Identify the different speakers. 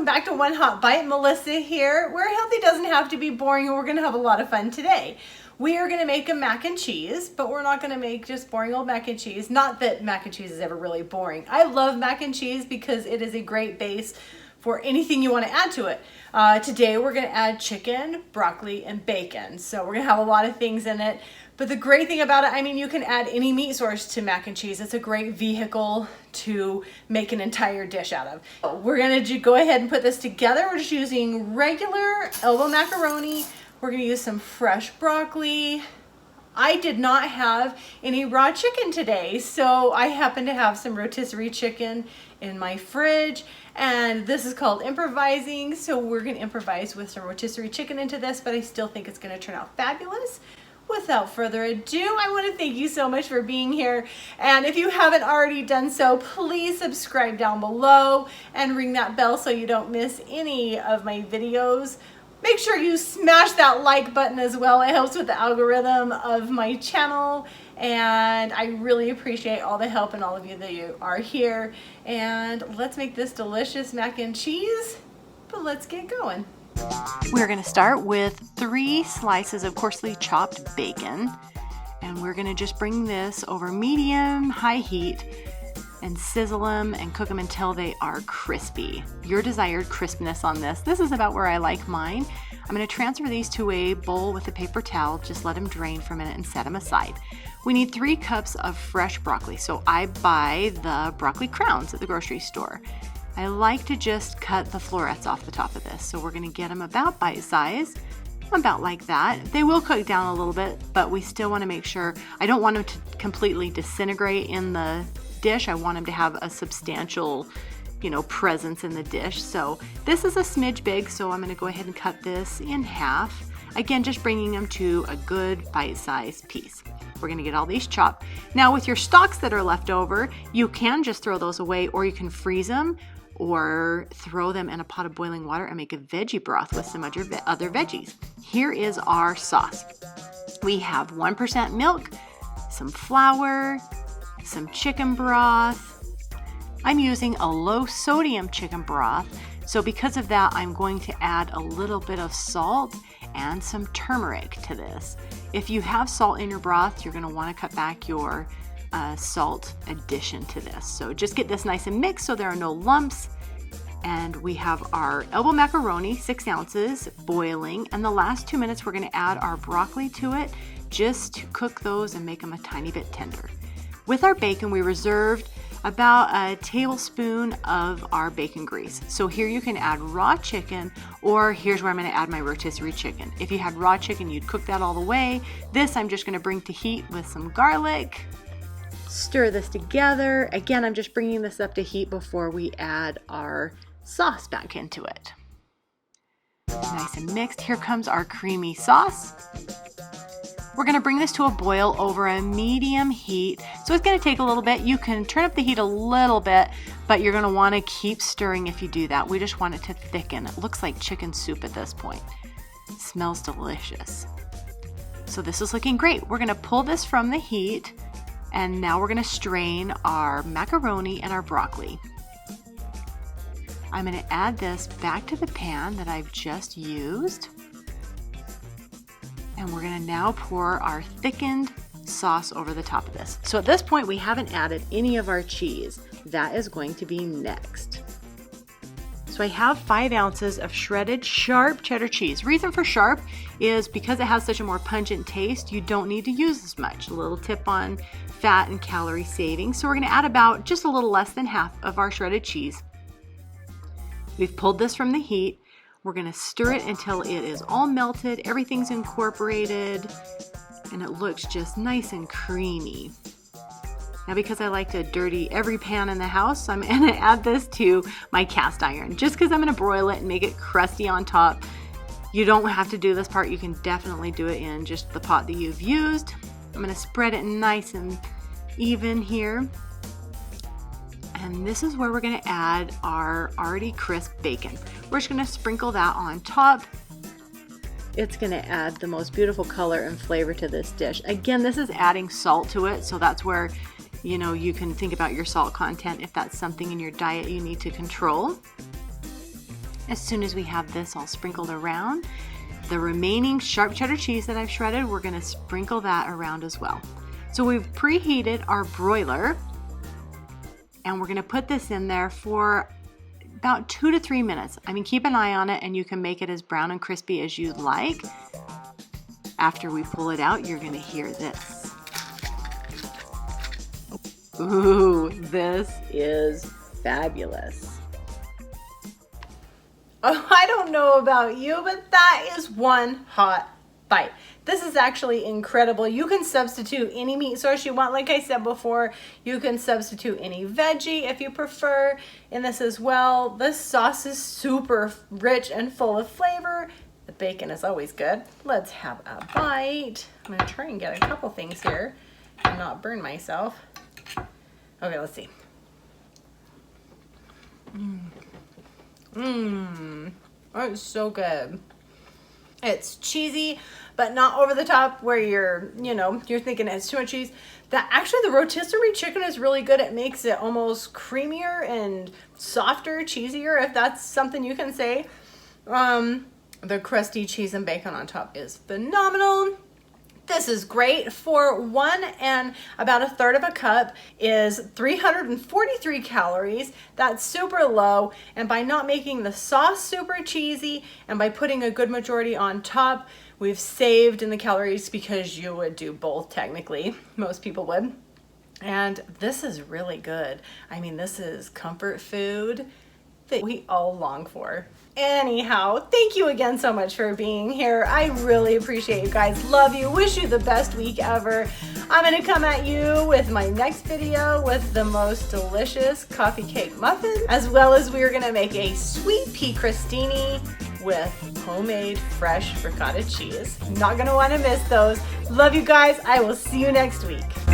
Speaker 1: welcome back to One Hot Bite. Melissa here, where healthy doesn't have to be boring, and we're gonna have a lot of fun today. We are gonna make a mac and cheese, but we're not gonna make just boring old mac and cheese. Not that mac and cheese is ever really boring. I love mac and cheese because it is a great base for anything you wanna add to it. Today we're gonna add chicken, broccoli, and bacon. So we're gonna have a lot of things in it. But the great thing about it, I mean, you can add any meat source to mac and cheese. It's a great vehicle to make an entire dish out of. We're gonna go ahead and put this together. We're just using regular elbow macaroni. We're gonna use some fresh broccoli. I did not have any raw chicken today, so I happen to have some rotisserie chicken in my fridge, and this is called improvising, so we're gonna improvise with some rotisserie chicken into this, but I still think it's gonna turn out fabulous. Without further ado, I want to thank you so much for being here. And if you haven't already done so, please subscribe down below and ring that bell so you don't miss any of my videos. Make sure you smash that like button as well. It helps with the algorithm of my channel. And I really appreciate all the help and all of you that you are here. And let's make this delicious mac and cheese, but let's get going. We're going to start with 3 slices of coarsely chopped bacon, and we're going to just bring this over medium-high heat and sizzle them and cook them until they are crispy. Your desired crispness on this. This is about where I like mine. I'm going to transfer these to a bowl with a paper towel. Just let them drain for a minute and set them aside. We need 3 cups of fresh broccoli, so I buy the broccoli crowns at the grocery store. I like to just cut the florets off the top of this. So we're gonna get them about bite size, about like that. They will cook down a little bit, but we still wanna make sure, I don't want them to completely disintegrate in the dish. I want them to have a substantial, presence in the dish. So this is a smidge big, so I'm gonna go ahead and cut this in half. Again, just bringing them to a good bite-sized piece. We're gonna get all these chopped. Now with your stalks that are left over, you can just throw those away, or you can freeze them, or throw them in a pot of boiling water and make a veggie broth with some other veggies. Here is our sauce. We have 1% milk, some flour, some chicken broth. I'm using a low sodium chicken broth, so because of that, I'm going to add a little bit of salt and some turmeric to this. If you have salt in your broth, you're gonna wanna cut back your salt addition to this. So just get this nice and mixed so there are no lumps. And we have our elbow macaroni, 6 ounces, boiling. And the last 2 minutes, we're gonna add our broccoli to it just to cook those and make them a tiny bit tender. With our bacon, we reserved about a tablespoon of our bacon grease. So here you can add raw chicken, or here's where I'm gonna add my rotisserie chicken. If you had raw chicken, you'd cook that all the way. This I'm just gonna bring to heat with some garlic. Stir this together. Again, I'm just bringing this up to heat before we add our sauce back into it. Nice and mixed. Here comes our creamy sauce. We're gonna bring this to a boil over a medium heat. So it's gonna take a little bit. You can turn up the heat a little bit, but you're gonna wanna keep stirring if you do that. We just want it to thicken. It looks like chicken soup at this point. It smells delicious. So this is looking great. We're gonna pull this from the heat, and now we're gonna strain our macaroni and our broccoli. I'm gonna add this back to the pan that I've just used. And we're gonna now pour our thickened sauce over the top of this. So at this point, we haven't added any of our cheese. That is going to be next. So I have 5 ounces of shredded sharp cheddar cheese. Reason for sharp is because it has such a more pungent taste, you don't need to use as much. A little tip on fat and calorie saving. So we're gonna add about just a little less than half of our shredded cheese. We've pulled this from the heat. We're gonna stir it until it is all melted, everything's incorporated, and it looks just nice and creamy. Now because I like to dirty every pan in the house, I'm gonna add this to my cast iron. Just because I'm gonna broil it and make it crusty on top. You don't have to do this part, you can definitely do it in just the pot that you've used. I'm gonna spread it nice and even here. And this is where we're gonna add our already crisp bacon. We're just gonna sprinkle that on top. It's gonna add the most beautiful color and flavor to this dish. Again, this is adding salt to it, so that's where you can think about your salt content if that's something in your diet you need to control. As soon as we have this all sprinkled around, the remaining sharp cheddar cheese that I've shredded, we're gonna sprinkle that around as well. So we've preheated our broiler, and we're gonna put this in there for about 2 to 3 minutes. I mean, keep an eye on it, and you can make it as brown and crispy as you'd like. After we pull it out, you're gonna hear this. Ooh, this is fabulous. Oh, I don't know about you, but that is one hot bite. This is actually incredible. You can substitute any meat source you want. Like I said before, you can substitute any veggie if you prefer in this as well. This sauce is super rich and full of flavor. The bacon is always good. Let's have a bite. I'm gonna try and get a couple things here and not burn myself. Okay, let's see. It's so good. It's cheesy, but not over the top where you're thinking it's too much cheese. Actually, the rotisserie chicken is really good. It makes it almost creamier and softer, cheesier, if that's something you can say. The crusty cheese and bacon on top is phenomenal. This is great. For 1 and about 1/3 of a cup is 343 calories. That's super low. And by not making the sauce super cheesy and by putting a good majority on top, we've saved in the calories because you would do both technically. Most people would. And this is really good. I mean, this is comfort food that we all long for. Anyhow, thank you again so much for being here. I really appreciate you guys. Love you. Wish you the best week ever. I'm going to come at you with my next video with the most delicious coffee cake muffin, as well as we're going to make a sweet pea crostini with homemade fresh ricotta cheese. Not going to want to miss those. Love you guys. I will see you next week.